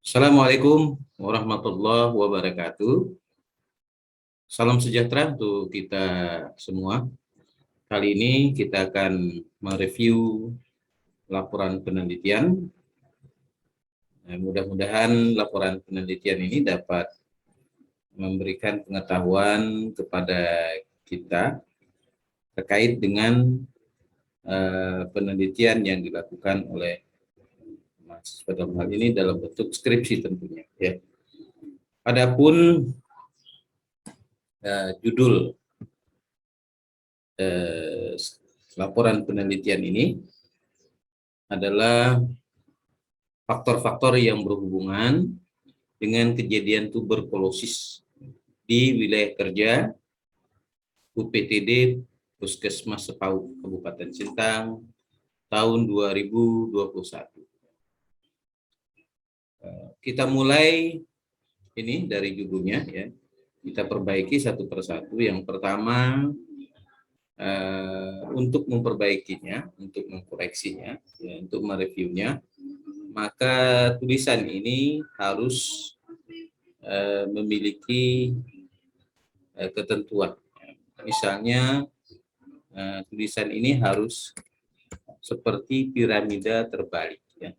Assalamualaikum warahmatullahi wabarakatuh. Salam sejahtera untuk kita semua. Kali ini kita akan mereview laporan penelitian. Mudah-mudahan laporan penelitian ini dapat memberikan pengetahuan kepada kita terkait dengan penelitian yang dilakukan oleh mahasiswa dalam hal ini dalam bentuk skripsi tentunya. Ya. Adapun judul laporan penelitian ini adalah faktor-faktor yang berhubungan dengan kejadian tuberkulosis di wilayah kerja UPTD Puskesmas Sepau Kabupaten Sintang tahun 2021. Kita mulai ini dari judulnya ya. Kita perbaiki satu persatu. Yang pertama untuk memperbaikinya, untuk mengkoreksinya, ya, untuk mereviewnya, maka tulisan ini harus memiliki ketentuan. Misalnya tulisan ini harus seperti piramida terbalik. Ya.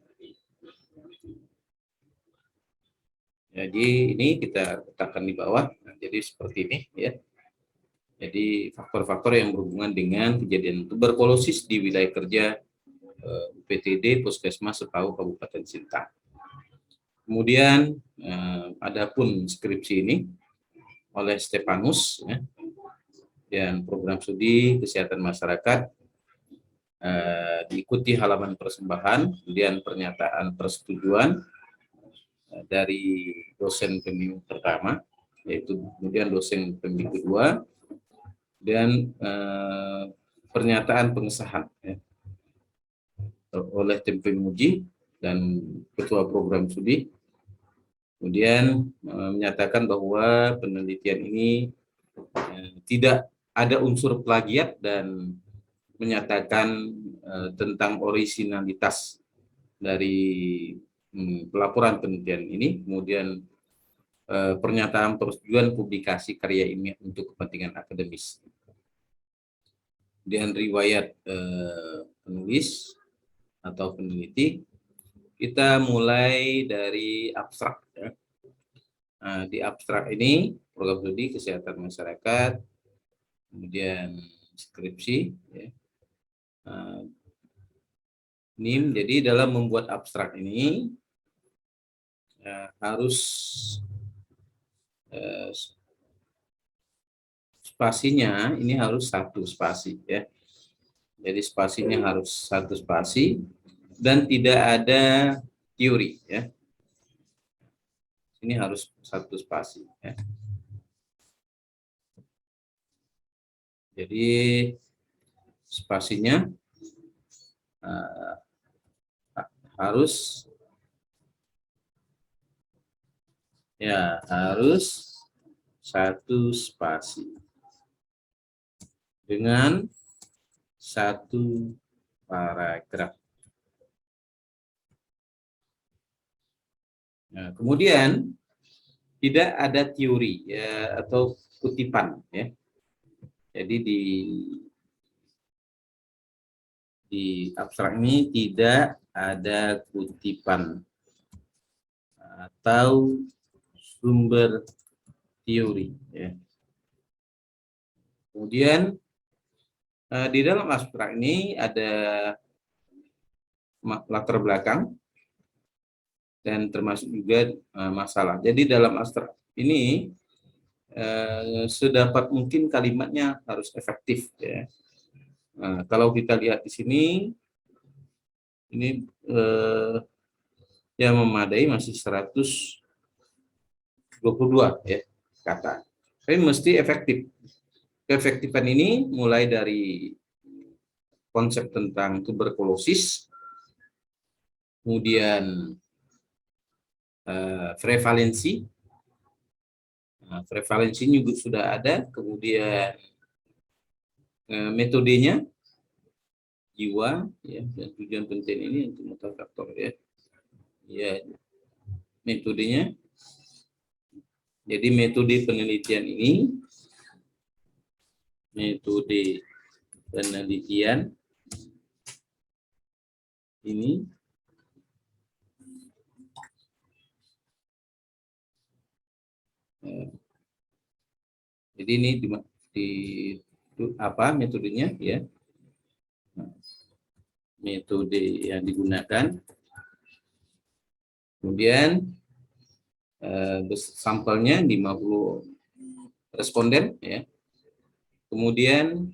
Jadi ini kita letakkan di bawah. Nah, jadi seperti ini ya. Jadi faktor-faktor yang berhubungan dengan kejadian tuberkulosis di wilayah kerja UPTD Puskesmas Sepau Kabupaten Sintang. Kemudian adapun skripsi ini oleh Stefanus ya, dan program studi kesehatan masyarakat diikuti halaman persembahan, kemudian pernyataan persetujuan dari dosen pembimbing pertama, yaitu kemudian dosen pembimbing kedua, dan pernyataan pengesahan ya, oleh tim penguji dan ketua program studi. Kemudian menyatakan bahwa penelitian ini tidak ada unsur plagiat dan menyatakan tentang orisinalitas dari pelaporan penelitian ini. Kemudian pernyataan persetujuan publikasi karya ilmiah untuk kepentingan akademis. Kemudian riwayat penulis atau peneliti, kita mulai dari abstrak. Ya. Nah, di abstrak ini program studi kesehatan masyarakat, kemudian skripsi. Ya. Ini jadi dalam membuat abstrak ini harus spasinya ini harus satu spasi ya. Jadi spasinya harus satu spasi dan tidak ada teori ya. Ini harus satu spasi ya. Jadi spasinya harus satu spasi dengan satu paragraf. Nah, kemudian tidak ada teori ya, atau kutipan ya. Jadi di abstrak ini tidak ada kutipan atau sumber teori ya. Kemudian di dalam abstrak ini ada latar belakang dan termasuk juga masalah. Jadi dalam abstrak ini sedapat mungkin kalimatnya harus efektif ya. Nah, kalau kita lihat di sini ini yang memadai masih 122 ya kata. Tapi mesti efektif. Keefektifan ini mulai dari konsep tentang tuberkulosis, kemudian prevalensi. Nah, prevalensi juga sudah ada, kemudian metodenya, jiwa, ya, dan tujuan penelitian ini untuk multifaktor ya. Ya, metodenya. Jadi metode penelitian ini, jadi ini apa metodenya ya? Metode yang digunakan. Kemudian sampelnya 50 responden ya. Kemudian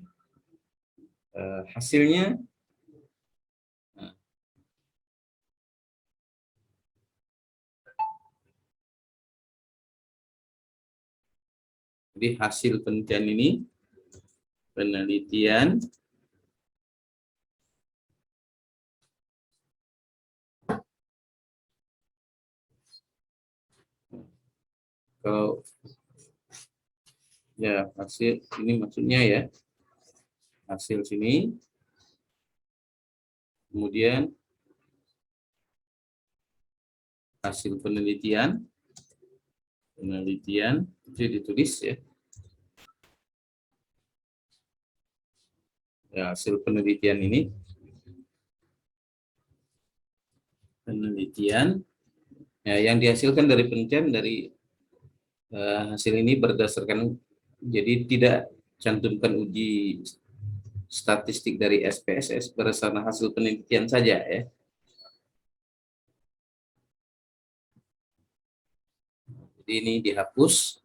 hasilnya jadi hasil penelitian ini kalau ya hasil ini maksudnya ya, hasil sini, kemudian hasil penelitian itu ditulis ya. Ya, hasil penelitian ini ya, yang dihasilkan dari penelitian dari hasil ini berdasarkan, jadi tidak cantumkan uji statistik dari SPSS, berdasarkan hasil penelitian saja ya. Jadi ini dihapus,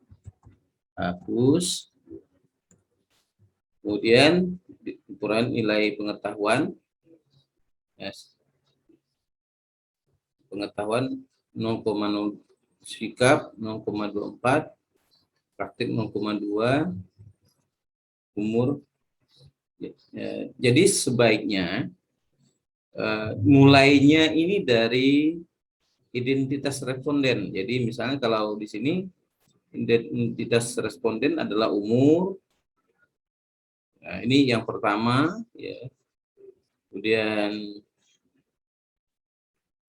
kemudian ukuran nilai pengetahuan, yes. Pengetahuan 0,0, sikap 0,24, praktik 0,2, umur. Jadi sebaiknya mulainya ini dari identitas responden. Jadi misalnya kalau di sini identitas responden adalah umur. Nah, ini yang pertama ya. Kemudian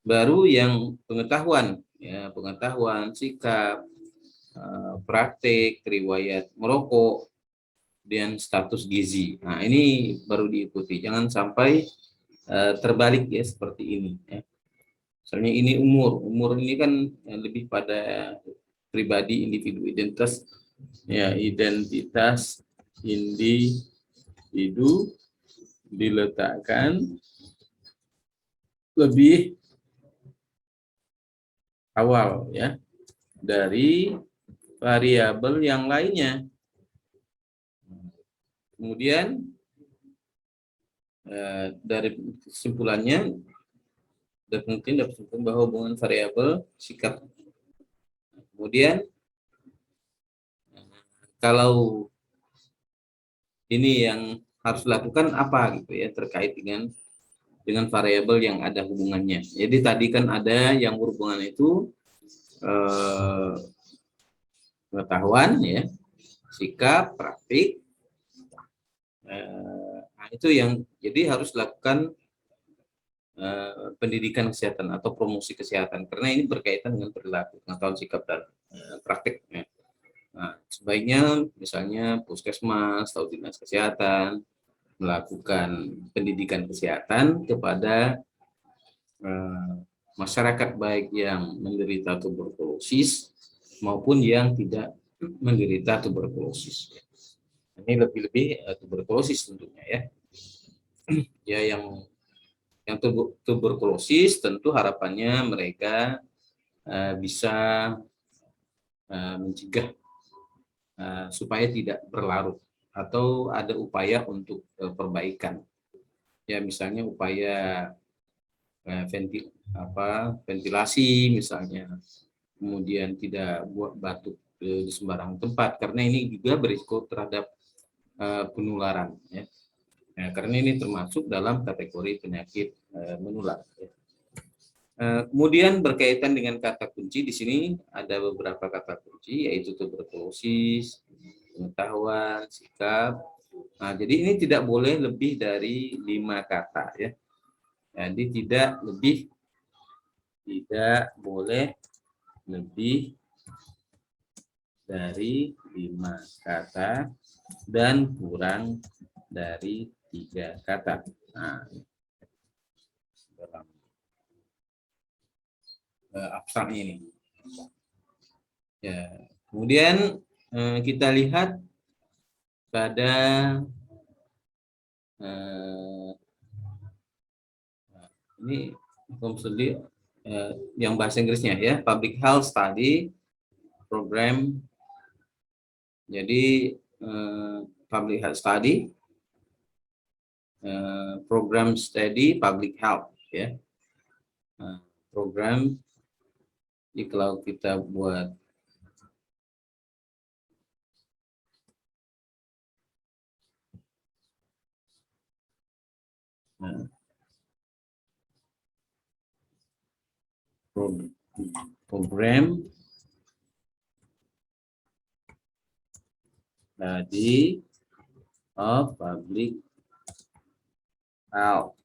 baru yang pengetahuan ya, pengetahuan, sikap, praktik, riwayat merokok, dan status gizi. Nah, ini baru diikuti. Jangan sampai terbalik ya seperti ini ya. Misalnya ini umur ini kan lebih pada pribadi, individu, identitas ya, identitas individu diletakkan lebih awal ya dari variabel yang lainnya. Kemudian dari kesimpulannya mungkin dapat simpulkan bahwa hubungan variabel sikap. Kemudian kalau ini yang harus dilakukan apa gitu ya terkait dengan variabel yang ada hubungannya. Jadi tadi kan ada yang berhubungan itu pengetahuan ya, sikap, praktik. Nah, itu yang jadi harus lakukan pendidikan kesehatan atau promosi kesehatan karena ini berkaitan dengan perilaku, pengetahuan, sikap, dan praktik. Ya. Nah, sebaiknya misalnya puskesmas atau dinas kesehatan melakukan pendidikan kesehatan kepada masyarakat baik yang menderita tuberkulosis maupun yang tidak menderita tuberkulosis. Ini lebih-lebih tuberkulosis tentunya ya. Ya yang tuberkulosis tentu harapannya mereka bisa mencegah supaya tidak berlarut atau ada upaya untuk perbaikan. Ya misalnya upaya ventilasi misalnya, kemudian tidak buat batuk di sembarang tempat karena ini juga berisiko terhadap penularan ya. Nah, karena ini termasuk dalam kategori penyakit menular. Ya. Kemudian berkaitan dengan kata kunci di sini ada beberapa kata kunci yaitu tuberkulosis, pengetahuan, sikap. Nah, jadi ini tidak boleh lebih dari 5 kata ya. Jadi tidak boleh lebih dari 5 kata dan kurang dari 3 kata. Nah, dalam abstrak ini. Ya, kemudian kita lihat pada ini yang bahasa Inggrisnya ya, Public Health Study Program. Jadi Public Health Study Program Study Public Health ya. Program, jadi kalau kita buat program study of public health.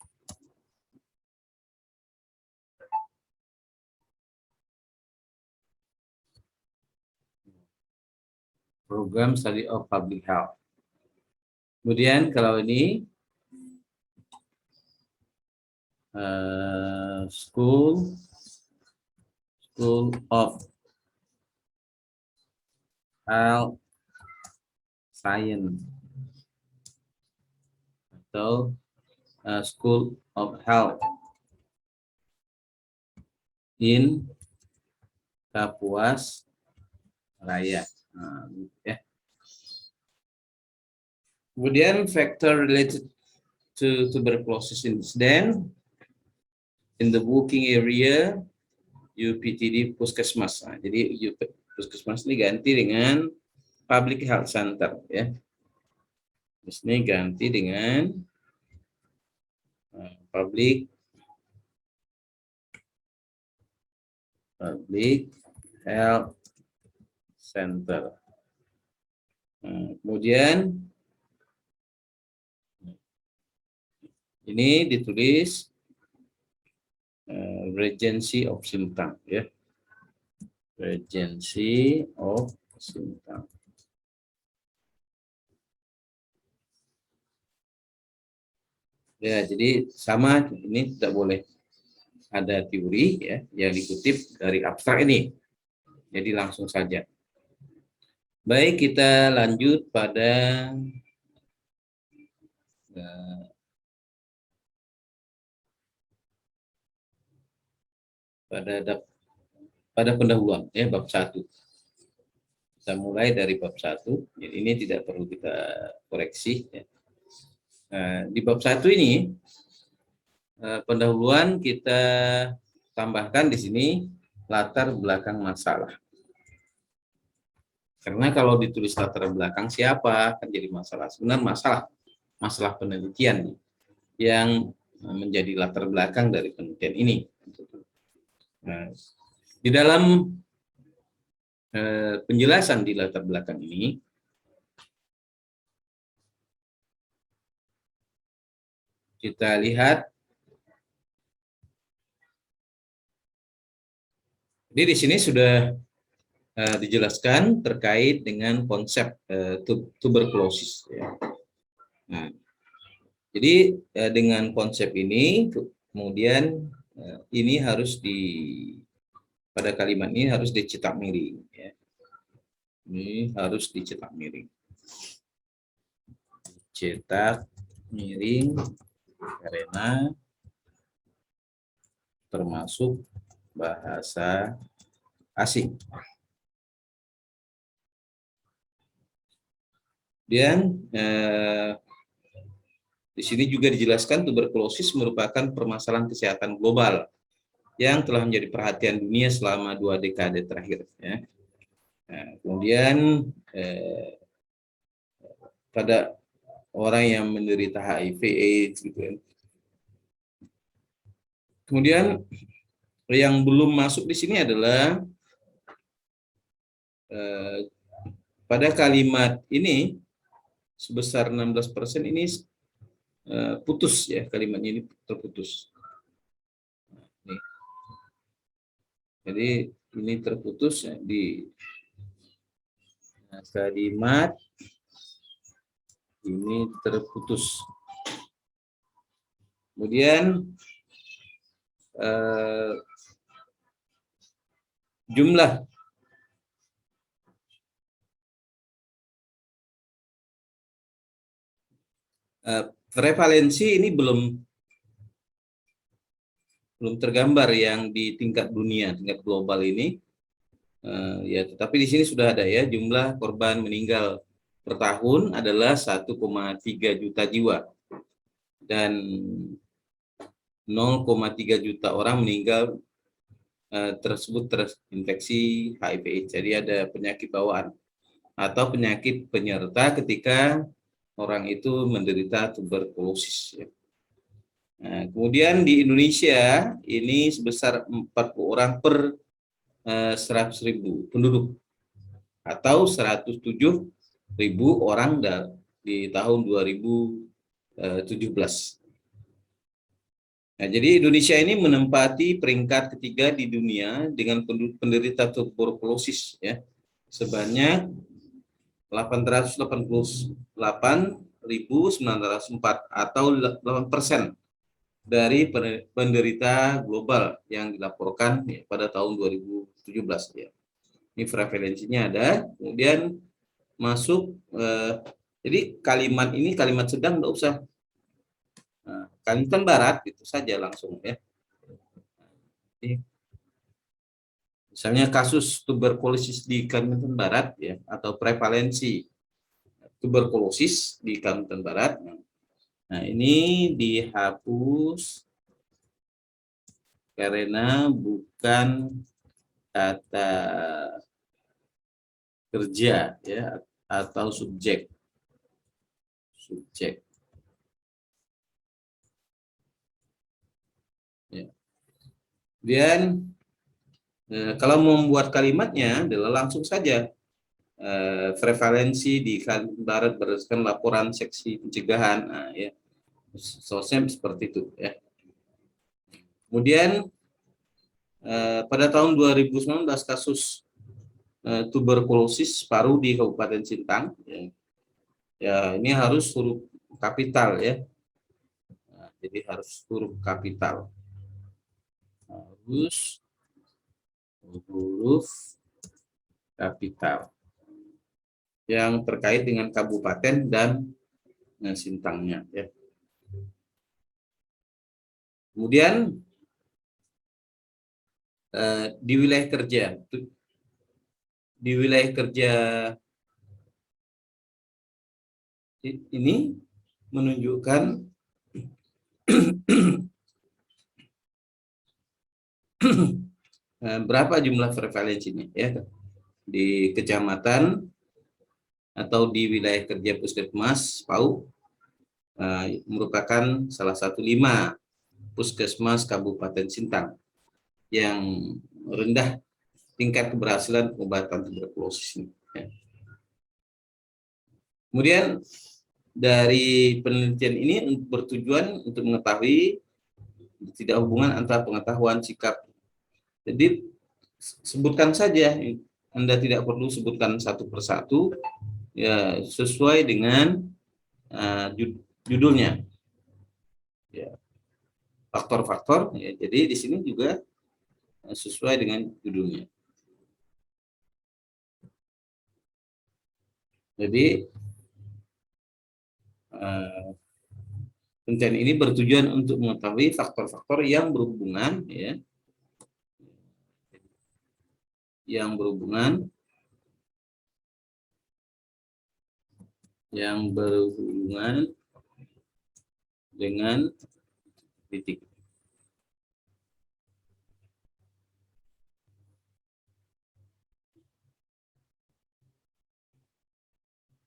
Program study of public health. Kemudian kalau ini School of Health Science atau School of Health in Kapuas Raya. Ya. Kemudian factor related to tuberculosis incident in the working area UPTD Puskesmas. Nah, jadi Puskesmas ini ganti dengan Public Health Center ya. Di sini ganti dengan Public Health Center. Kemudian ini ditulis Regency of Sintang ya. Regency of Sintang. Ya, jadi sama, ini tidak boleh ada teori ya yang dikutip dari abstrak ini. Jadi langsung saja. Baik, kita lanjut pada pendahuluan ya, bab 1. Kita mulai dari bab 1. Jadi ini tidak perlu kita koreksi ya. Di bab 1 ini pendahuluan kita tambahkan di sini latar belakang masalah. Karena kalau ditulis latar belakang siapa kan jadi masalah. Sebenarnya masalah penelitian yang menjadi latar belakang dari penelitian ini. Nah, di dalam penjelasan di latar belakang ini kita lihat, jadi di sini sudah dijelaskan terkait dengan konsep tuberkulosis. Ya. Nah, jadi dengan konsep ini, kemudian ini harus pada kalimat ini harus dicetak miring. Ya. Ini harus dicetak miring. Cetak miring karena termasuk bahasa asing. Dan di sini juga dijelaskan tuberkulosis merupakan permasalahan kesehatan global yang telah menjadi perhatian dunia selama 2 dekade terakhir. Ya. Nah, kemudian pada orang yang menderita HIV/AIDS, gitu ya. Kemudian yang belum masuk di sini adalah pada kalimat ini sebesar 16% ini putus ya, kalimatnya ini terputus. Nih. Jadi ini terputus ya, di kalimat ini terputus. Kemudian jumlah prevalensi ini belum tergambar yang di tingkat dunia, tingkat global ini. Ya, tetapi di sini sudah ada ya, jumlah korban meninggal per tahun adalah 1,3 juta jiwa dan 0,3 juta orang meninggal tersebut terinfeksi HIV. Jadi ada penyakit bawaan atau penyakit penyerta ketika orang itu menderita tuberkulosis. Ya. Nah, kemudian di Indonesia ini sebesar 40 orang per 100.000 penduduk atau 107.000 orang di tahun 2017. Nah, jadi Indonesia ini menempati peringkat ketiga di dunia dengan penderita tuberkulosis ya, sebanyak 888.904 atau 8% dari penderita global yang dilaporkan ya, pada tahun 2017 ya. Ini prevalensinya ada. Kemudian masuk jadi kalimat ini kalimat sedang, enggak usah Kalimantan Barat itu saja langsung ya. Misalnya kasus tuberkulosis di Kalimantan Barat ya, atau prevalensi tuberkulosis di Kalimantan Barat. Nah, ini dihapus karena bukan kata kerja ya, atau subjek. Ya. Kemudian kalau membuat kalimatnya adalah langsung saja prevalensi di Kalimantan Barat berdasarkan laporan seksi pencegahan. Nah, ya. Soalnya seperti itu ya. Kemudian pada tahun 2019 kasus tuberkulosis paru di Kabupaten Sintang ya, ya ini harus huruf kapital ya. Nah, jadi harus huruf kapital. Harus huruf kapital yang terkait dengan kabupaten dan Sintangnya ya. Kemudian di wilayah kerja ini menunjukkan berapa jumlah prevalensinya ya di kecamatan atau di wilayah kerja Puskesmas PAUD merupakan salah satu 5 Puskesmas Kabupaten Sintang yang rendah tingkat keberhasilan pengobatan tuberkulosis ini. Ya. Kemudian dari penelitian ini bertujuan untuk mengetahui tidak hubungan antara pengetahuan sikap. Jadi sebutkan saja, Anda tidak perlu sebutkan satu persatu, ya sesuai dengan judulnya. Ya. Faktor-faktor, ya, jadi di sini juga sesuai dengan judulnya. Jadi penelitian ini bertujuan untuk mengetahui faktor-faktor yang berhubungan ya, yang berhubungan dengan titik.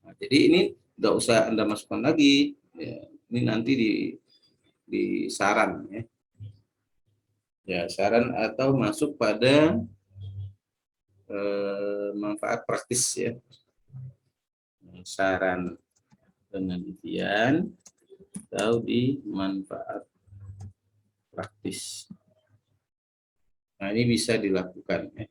Nah, jadi ini nggak usah Anda masukkan lagi, ya, ini nanti di saran ya. Ya, saran atau masuk pada manfaat praktis ya. Saran penelitian atau di manfaat praktis. Nah, ini bisa dilakukan ya.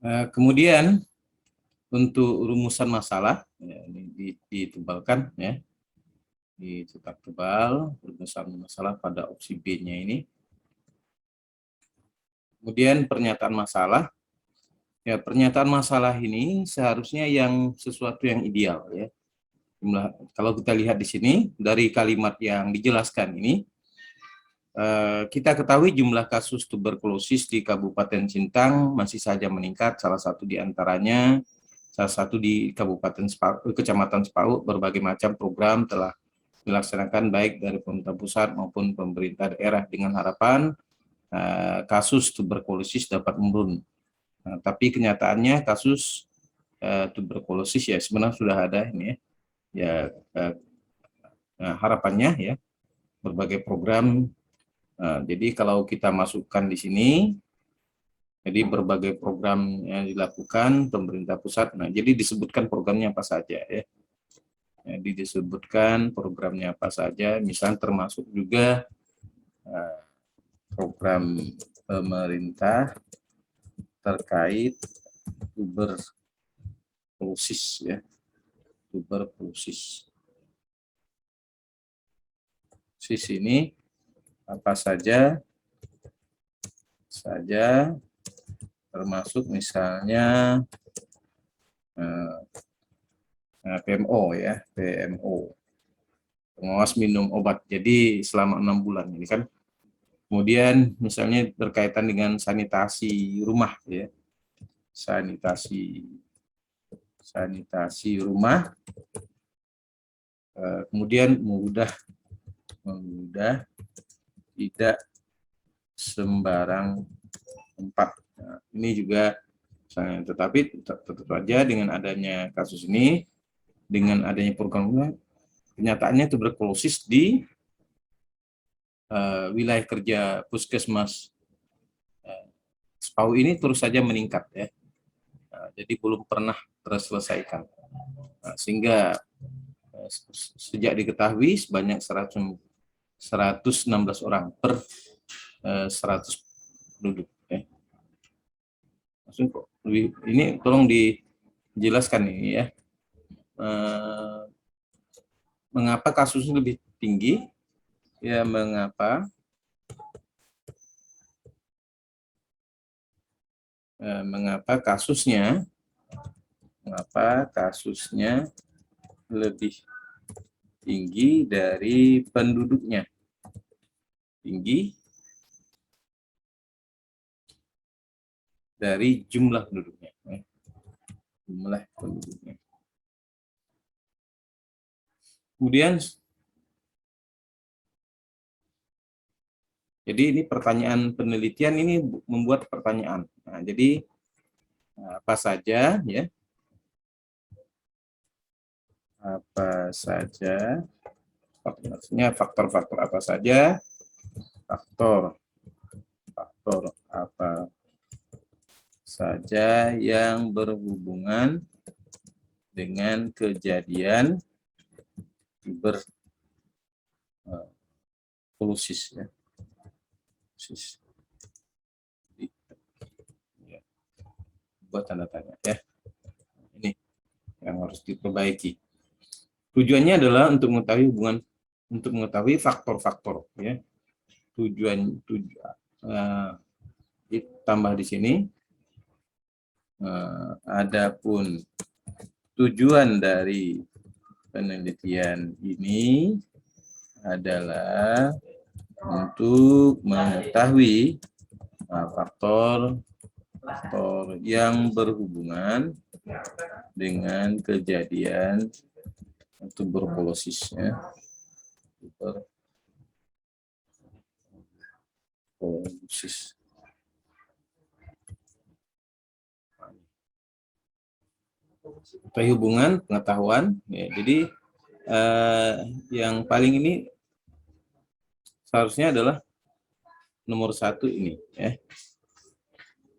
Kemudian untuk rumusan masalah ya, ini ditebalkan ya, dicetak tebal rumusan masalah pada opsi B-nya ini. Kemudian pernyataan masalah. Ya, pernyataan masalah ini seharusnya yang sesuatu yang ideal ya. Kalau kita lihat di sini dari kalimat yang dijelaskan ini, kita ketahui jumlah kasus tuberkulosis di Kabupaten Sintang masih saja meningkat. Salah satu di Kabupaten Kecamatan Sepau, berbagai macam program telah dilaksanakan baik dari pemerintah pusat maupun pemerintah daerah dengan harapan kasus tuberkulosis dapat menurun. Nah, tapi kenyataannya kasus tuberkulosis ya sebenarnya sudah ada ini ya, harapannya ya berbagai program. Jadi kalau kita masukkan di sini, jadi berbagai program yang dilakukan pemerintah pusat. Nah, jadi disebutkan programnya apa saja ya. Jadi disebutkan programnya apa saja, misalnya termasuk juga program pemerintah terkait tuberkulosis ya, tuberkulosis. Di sini apa saja termasuk misalnya PMO ya, PMO, pengawas minum obat. Jadi selama 6 bulan ini kan. Kemudian misalnya berkaitan dengan sanitasi rumah ya, sanitasi rumah. Kemudian mudah tidak sembarang tempat. Nah, ini juga misalnya, tetapi tetap saja dengan adanya kasus ini, dengan adanya program, kenyataannya tuberkulosis di wilayah kerja Puskesmas Sepau ini terus saja meningkat ya. Jadi belum pernah terselesaikan. Sehingga sejak diketahui sebanyak 116 orang per 100 penduduk. Ya. Ini tolong dijelaskan ini ya. Mengapa kasusnya lebih tinggi? Ya, mengapa kasusnya lebih tinggi dari penduduknya, tinggi dari jumlah penduduknya. Kemudian, jadi ini pertanyaan penelitian ini membuat pertanyaan. Nah, jadi apa saja ya? Apa saja? Maksudnya faktor-faktor apa saja? Faktor apa saja yang berhubungan dengan kejadian tuberkulosis ya. Buat tanda tanya ya. Ini yang harus diperbaiki. Tujuannya adalah untuk mengetahui faktor-faktor ya. Tujuan ditambah di sini. Adapun tujuan dari penelitian ini adalah untuk mengetahui faktor yang berhubungan dengan kejadian tuberkulosis ya. Tuberkulosis. Hubungan pengetahuan ya, jadi yang paling ini seharusnya adalah nomor 1 ini ya.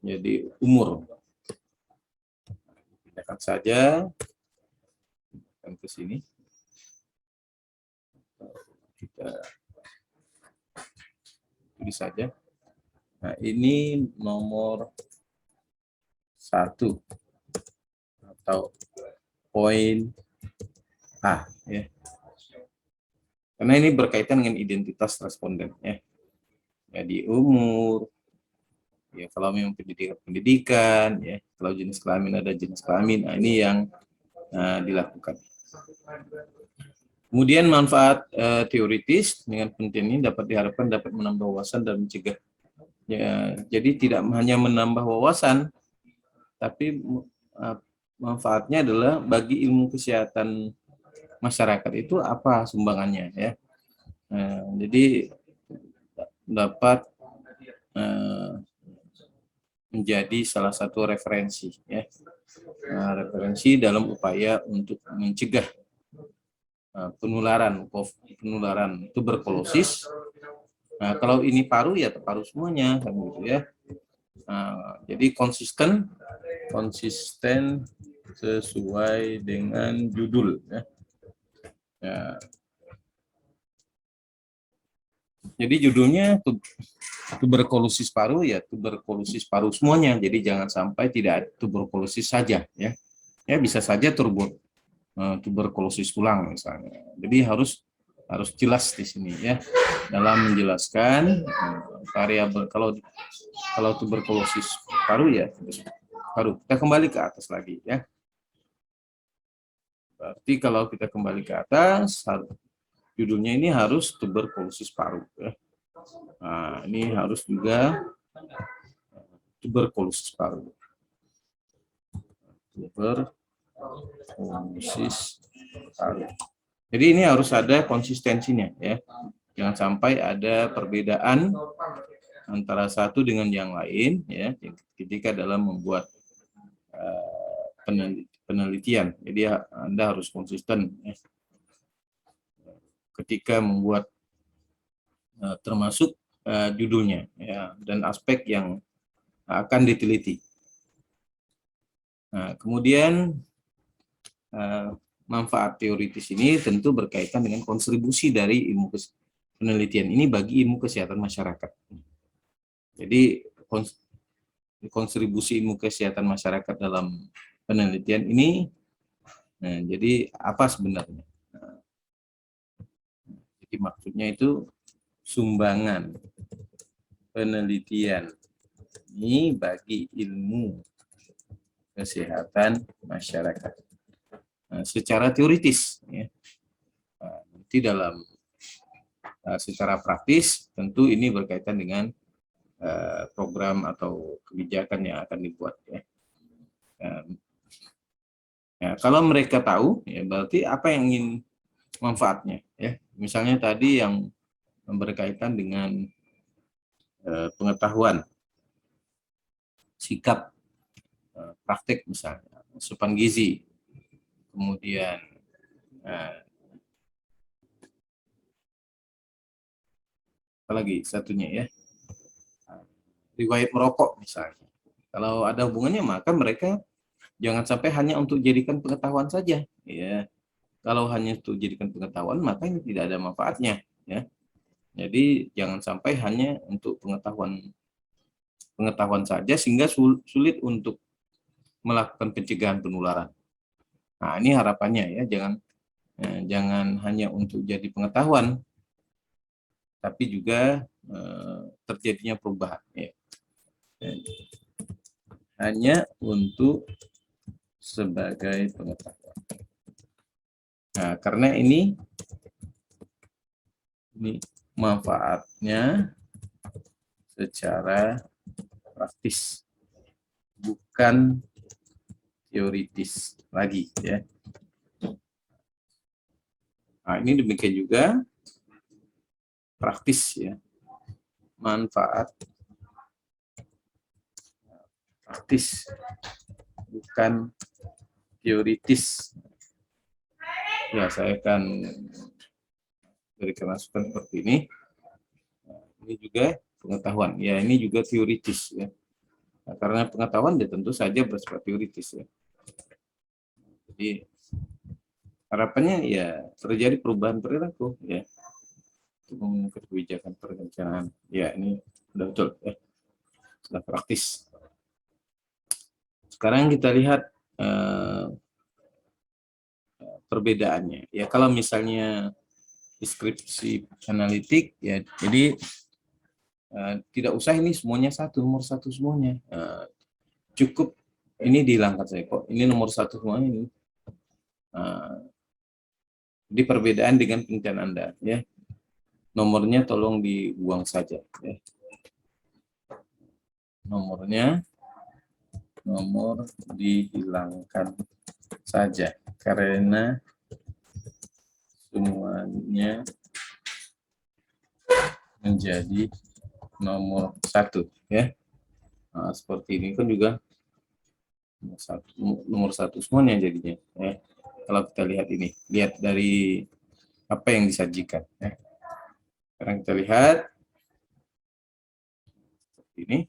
Jadi umur. Pindahkan saja ke sini. Kita tulis saja. Nah, ini nomor 1 atau poin A, ya. Karena ini berkaitan dengan identitas responden, ya. Jadi umur, ya kalau memang pendidikan, ya. Kalau jenis kelamin ada jenis kelamin, nah ini yang dilakukan. Kemudian manfaat teoritis dengan penelitian ini dapat diharapkan dapat menambah wawasan dan mencegah. Ya, jadi tidak hanya menambah wawasan, tapi manfaatnya adalah bagi ilmu kesehatan masyarakat itu apa sumbangannya, ya. Jadi dapat menjadi salah satu referensi, ya. Referensi dalam upaya untuk mencegah penularan tuberkulosis. Nah, kalau ini paru ya paru semuanya, kan gitu, ya. Jadi konsisten sesuai dengan judul, ya. Jadi judulnya tuberkulosis paru, ya tuberkulosis paru semuanya. Jadi jangan sampai tidak tuberkulosis saja, ya. Ya bisa saja tuberkulosis tulang misalnya. Jadi harus jelas di sini, ya, dalam menjelaskan variabel. Kalau tuberkulosis paru, ya paru. Kita kembali ke atas lagi, ya. Berarti kalau kita kembali ke atas, judulnya ini harus tuberkulosis paru, ya. Nah, ini harus juga tuberkulosis paru. Tuberkulosis paru. Jadi ini harus ada konsistensinya, ya. Jangan sampai ada perbedaan antara satu dengan yang lain, ya, ketika dalam membuat penelitian. Jadi Anda harus konsisten, ya, ketika membuat termasuk judulnya, ya, dan aspek yang akan diteliti. Nah, kemudian manfaat teoritis ini tentu berkaitan dengan kontribusi dari ilmu penelitian ini bagi ilmu kesehatan masyarakat. Jadi kontribusi ilmu kesehatan masyarakat dalam penelitian ini, jadi apa sebenarnya? Jadi maksudnya itu sumbangan penelitian ini bagi ilmu kesehatan masyarakat. Secara teoritis, ya. Nanti dalam secara praktis tentu ini berkaitan dengan program atau kebijakan yang akan dibuat, ya. Ya, kalau mereka tahu, ya berarti apa yang ingin manfaatnya, ya. Misalnya tadi yang berkaitan dengan pengetahuan sikap praktek, misalnya asupan gizi, kemudian apalagi satunya, ya, riwayat merokok misalnya. Kalau ada hubungannya maka mereka jangan sampai hanya untuk jadikan pengetahuan saja, ya. Kalau hanya untuk jadikan pengetahuan maka ini tidak ada manfaatnya, ya. Jadi jangan sampai hanya untuk pengetahuan saja sehingga sulit untuk melakukan pencegahan penularan. Nah, ini harapannya, ya, jangan hanya untuk jadi pengetahuan, tapi juga terjadinya perubahan, ya. Hanya untuk sebagai pengetahuan. Nah, karena ini manfaatnya secara praktis, bukan teoritis lagi, ya. Nah, ini demikian juga praktis, ya. Manfaat praktis, bukan teoritis. Ya, saya akan berikan masukan seperti ini. Ini juga pengetahuan. Ya, ini juga teoritis, ya. Nah, karena pengetahuan ya tentu saja bersifat teoritis, ya. Jadi harapannya ya terjadi perubahan perilaku, ya, untuk menggunakan kebijakan perencanaan. Ya, ini sudah betul, ya. Sudah praktis. Sekarang kita lihat perbedaannya. Ya, kalau misalnya deskripsi analitik, ya, jadi tidak usah ini semuanya nomor satu semuanya. Cukup ini dihilangkan saya kok. Ini nomor satu semuanya ini. Di perbedaan dengan penelitian Anda, ya. Nomornya tolong dibuang saja. Ya. Nomor dihilangkan saja karena semuanya menjadi nomor satu, ya. Nah, seperti ini kan juga nomor satu semuanya jadinya, ya. Kalau kita lihat ini, lihat dari apa yang disajikan, ya. Sekarang kita lihat seperti ini.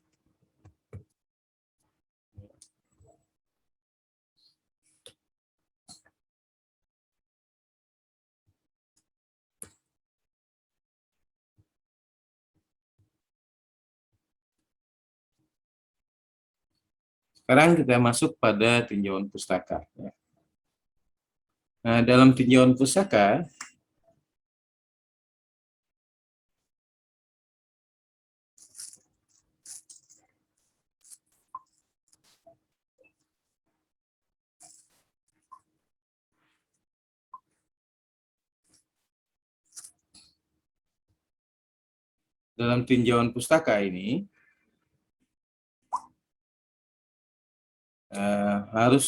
Sekarang kita masuk pada tinjauan pustaka. Ya. Nah, dalam tinjauan pustaka, ini harus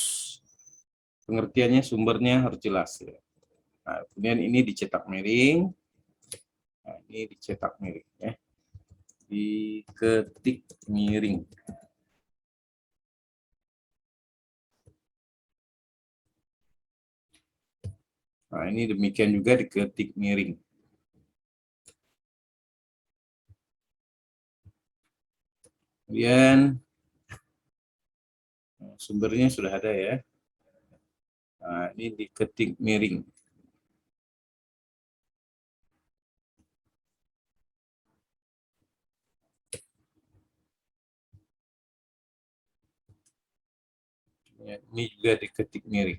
pengertiannya, sumbernya harus jelas. Ya. Nah, kemudian ini dicetak miring. Nah, ini dicetak miring. Ya. Diketik miring. Nah, ini demikian juga diketik miring. Kemudian sumbernya sudah ada, ya. Nah, ini diketik miring. Ya, ini juga diketik miring.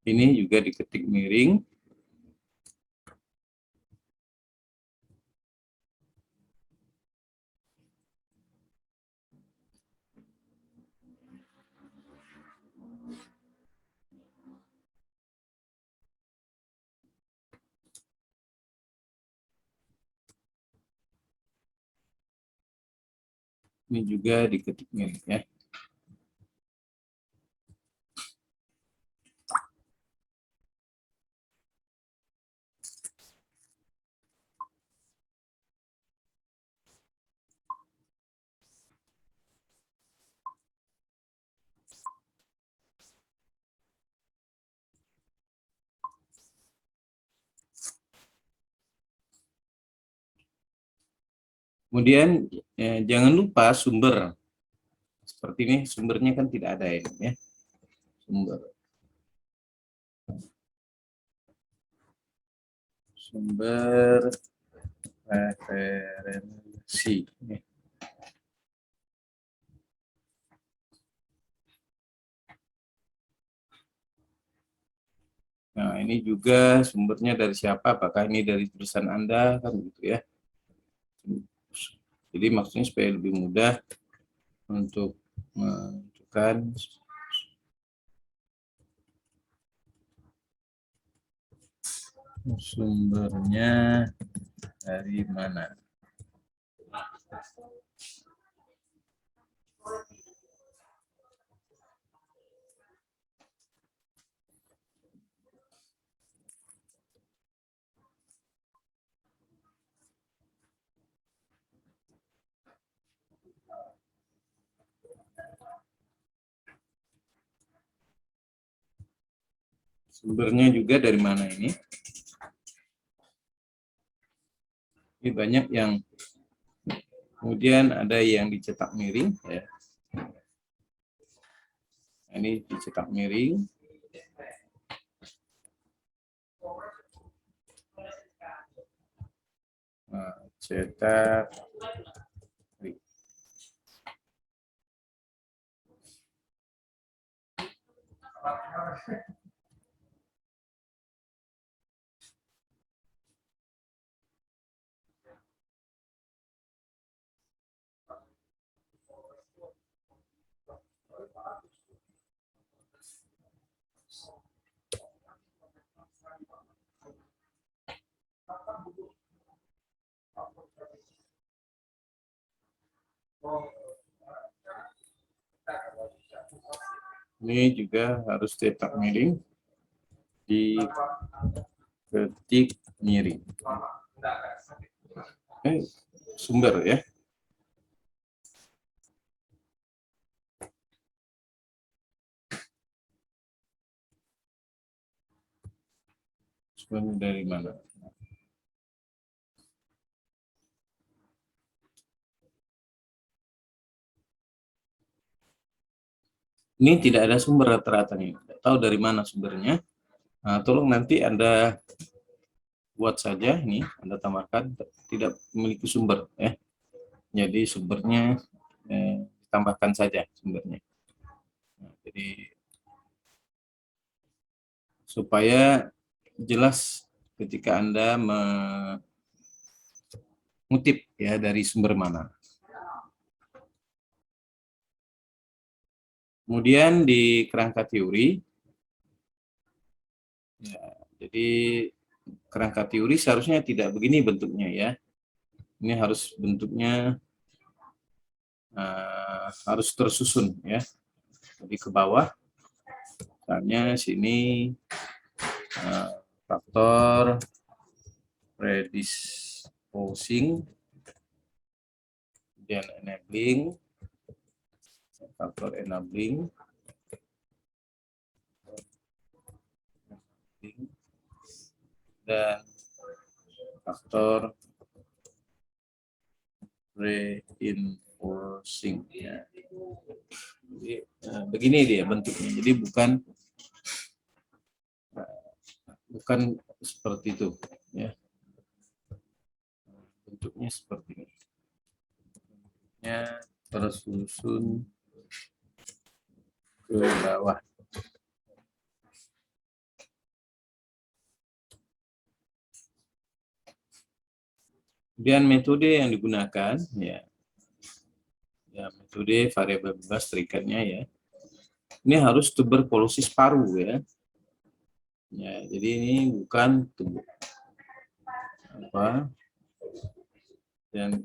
Ini juga diketik miring. Ini juga diketik miring, ya. Kemudian jangan lupa sumber. Seperti ini sumbernya kan tidak ada ini, ya. Sumber referensi. Nah, ini juga sumbernya dari siapa? Apakah ini dari tulisan Anda, kan gitu, ya. Jadi maksudnya supaya lebih mudah untuk menentukan sumbernya dari mana. Sumbernya juga dari mana ini? Ini banyak yang kemudian ada yang dicetak miring, ya. Ini dicetak miring. cetak. Ini juga harus cetak miring, diketik miring. Sumber ya. Sumber dari mana? Ini tidak ada sumber rata-rata nih. Tidak tahu dari mana sumbernya. Nah, tolong nanti Anda buat saja ini, Anda tambahkan tidak memiliki sumber ya. Jadi sumbernya tambahkan saja sumbernya. Nah, jadi supaya jelas ketika Anda mengutip ya dari sumber mana. Kemudian di kerangka teori, ya, jadi kerangka teori seharusnya tidak begini bentuknya ya. Ini harus bentuknya harus tersusun ya. Jadi ke bawah, misalnya sini faktor predisposing, kemudian enabling, faktor enabling, dan faktor reinforcing ya. Jadi, begini dia bentuknya. Jadi bukan seperti itu ya. Bentuknya seperti ini. Bentuknya tersusun ke bawah. Kemudian metode yang digunakan ya metode variabel bebas terikatnya ya. Ini harus tuberkulosis paru ya. Ya, jadi ini bukan dan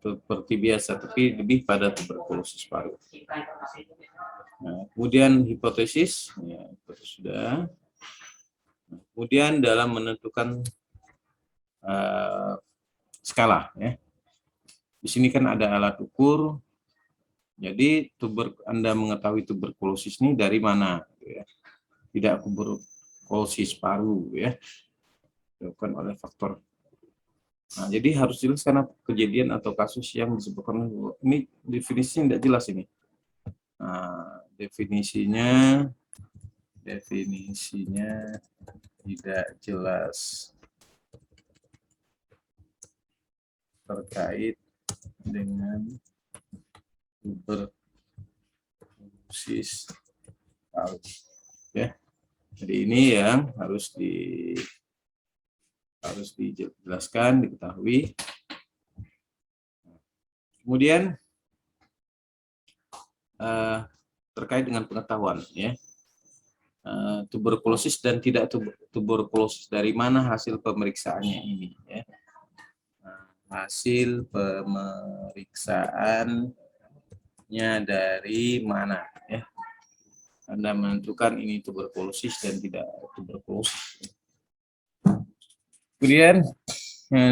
seperti biasa, tapi lebih pada tuberkulosis paru. Nah, kemudian hipotesis, ya itu sudah. Kemudian dalam menentukan skala, ya. Di sini kan ada alat ukur. Jadi Anda mengetahui tuberkulosis ini dari mana? Ya. Tidak tuberkulosis paru, ya. Dilakukan oleh faktor. Nah, jadi harus jelas karena kejadian atau kasus yang disebutkan ini definisinya tidak jelas ini. Nah, definisinya tidak jelas terkait dengan tuberkulosis paru. Ya, jadi ini yang harus dijelaskan, diketahui. Kemudian terkait dengan pengetahuan, ya. Tuberkulosis dan tidak tuberkulosis, dari mana hasil pemeriksaannya ini, ya. Hasil pemeriksaannya dari mana, ya. Anda menentukan ini tuberkulosis dan tidak tuberkulosis. Kemudian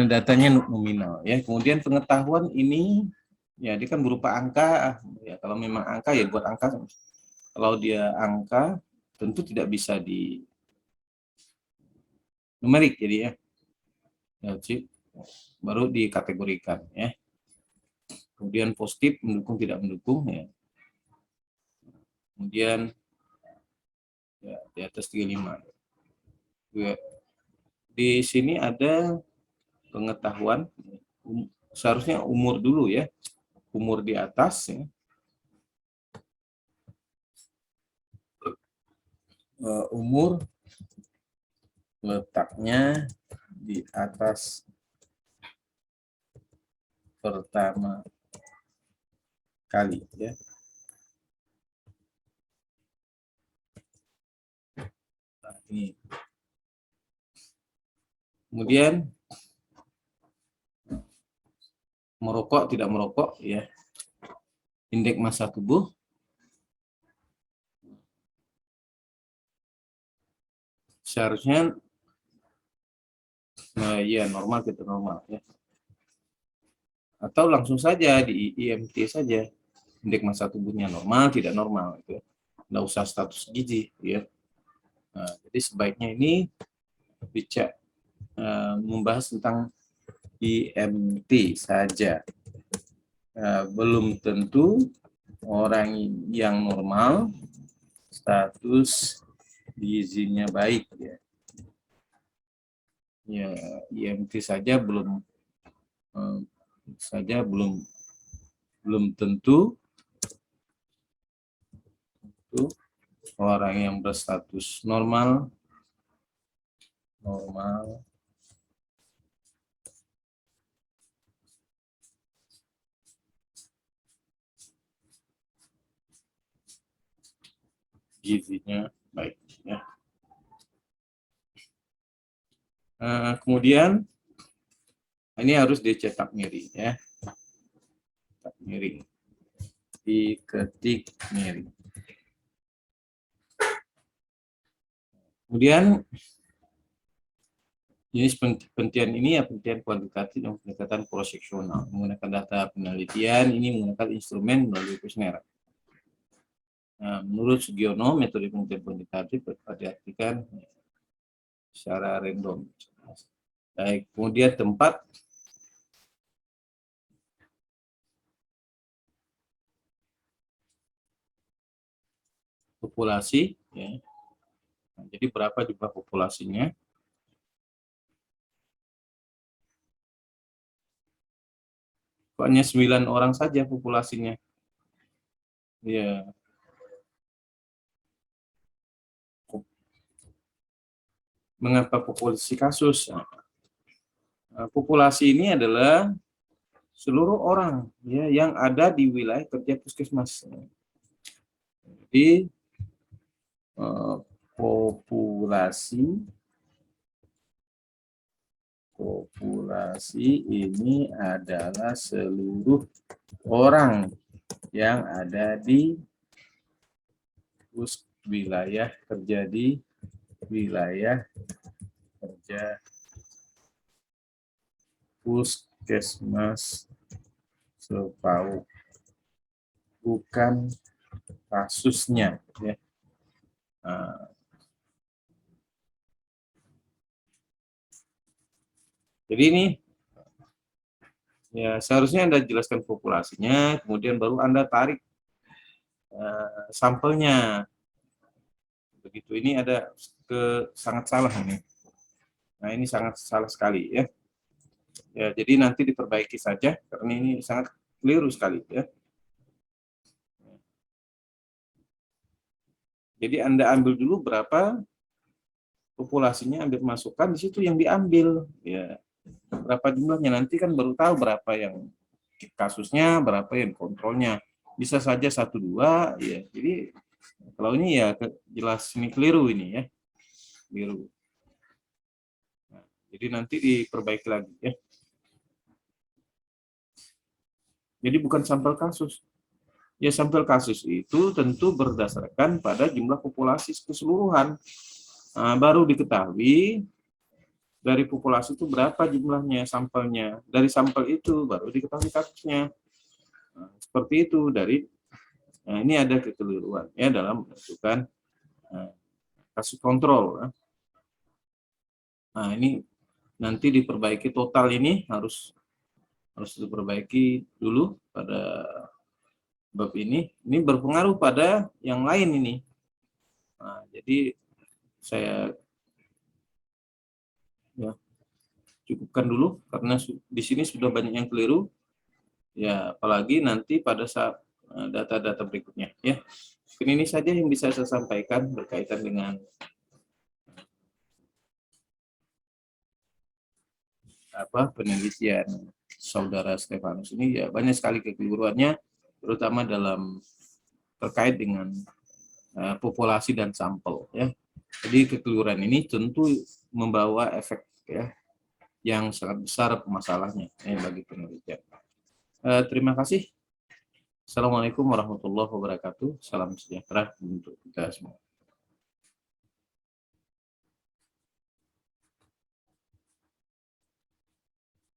datanya nominal, ya. Kemudian pengetahuan ini ya dia kan berupa angka, ya. Kalau memang angka ya buat angka. Kalau dia angka tentu tidak bisa di numerik, jadi ya baru dikategorikan, ya. Kemudian positif, mendukung, tidak mendukung, ya. Kemudian ya, di atas 35. Ya. Di sini ada pengetahuan, seharusnya umur dulu ya, umur di atas ya. Umur letaknya di atas pertama kali ya. Nah, ini. Kemudian merokok tidak merokok ya. Indeks massa tubuh seharusnya ya normal, kita normal ya. Atau langsung saja di IMT saja, indeks massa tubuhnya normal tidak normal itu. Nggak usah status gizi ya. Nah, jadi sebaiknya ini bicara membahas tentang IMT saja. Belum tentu orang yang normal status gizinya baik ya. Ya, IMT saja belum tentu orang yang berstatus normal gizinya baik ya. Kemudian ini harus dicetak miring ya, cetak miring, diketik miring. Kemudian jenis penelitian ini ya penelitian kuantitatif dan pendekatan proseksional menggunakan data penelitian, ini menggunakan instrumen melalui kuesioner. Nah, menurut Sugiono, metode penelitian kuantitatif diartikan secara random. Baik, kemudian tempat populasi, ya. Nah, jadi berapa jumlah populasinya? Hanya 9 orang saja populasinya. Ya. Mengapa populasi kasus? Nah, populasi ini adalah seluruh orang ya yang ada di wilayah kerja puskesmas. Jadi populasi ini adalah seluruh orang yang ada di wilayah kerja puskesmas Sepau, bukan kasusnya ya. Jadi ini ya seharusnya Anda jelaskan populasinya, kemudian baru Anda tarik sampelnya. Begitu, ini ada sangat salah ini. Nah, ini sangat salah sekali ya. Ya, jadi nanti diperbaiki saja karena ini sangat keliru sekali ya. Jadi Anda ambil dulu berapa populasinya, ambil masukkan di situ yang diambil ya. Berapa jumlahnya, nanti kan baru tahu berapa yang kasusnya, berapa yang kontrolnya. Bisa saja 1-2 ya. Jadi kalau ini ya jelas ini keliru ini ya. Keliru. Nah, jadi nanti diperbaiki lagi ya. Jadi bukan sampel kasus. Ya, sampel kasus itu tentu berdasarkan pada jumlah populasi keseluruhan. Nah, baru diketahui dari populasi itu berapa jumlahnya sampelnya. Dari sampel itu baru diketahui kasusnya. Nah, seperti itu nah, ini ada kekeliruan ya dalam menentukan kasus kontrol. Nah, ini nanti diperbaiki total, ini harus diperbaiki dulu pada bab ini berpengaruh pada yang lain ini. Nah, jadi saya ya cukupkan dulu karena di sini sudah banyak yang keliru. Ya, apalagi nanti pada saat data-data berikutnya ya. Mungkin ini saja yang bisa saya sampaikan berkaitan dengan penelitian saudara Stefanus ini. Ya, banyak sekali kekeliruannya, terutama dalam terkait dengan populasi dan sampel ya. Jadi kekeliruan ini tentu membawa efek ya yang sangat besar masalahnya bagi penelitian. Terima kasih. Assalamualaikum warahmatullahi wabarakatuh. Salam sejahtera untuk kita semua.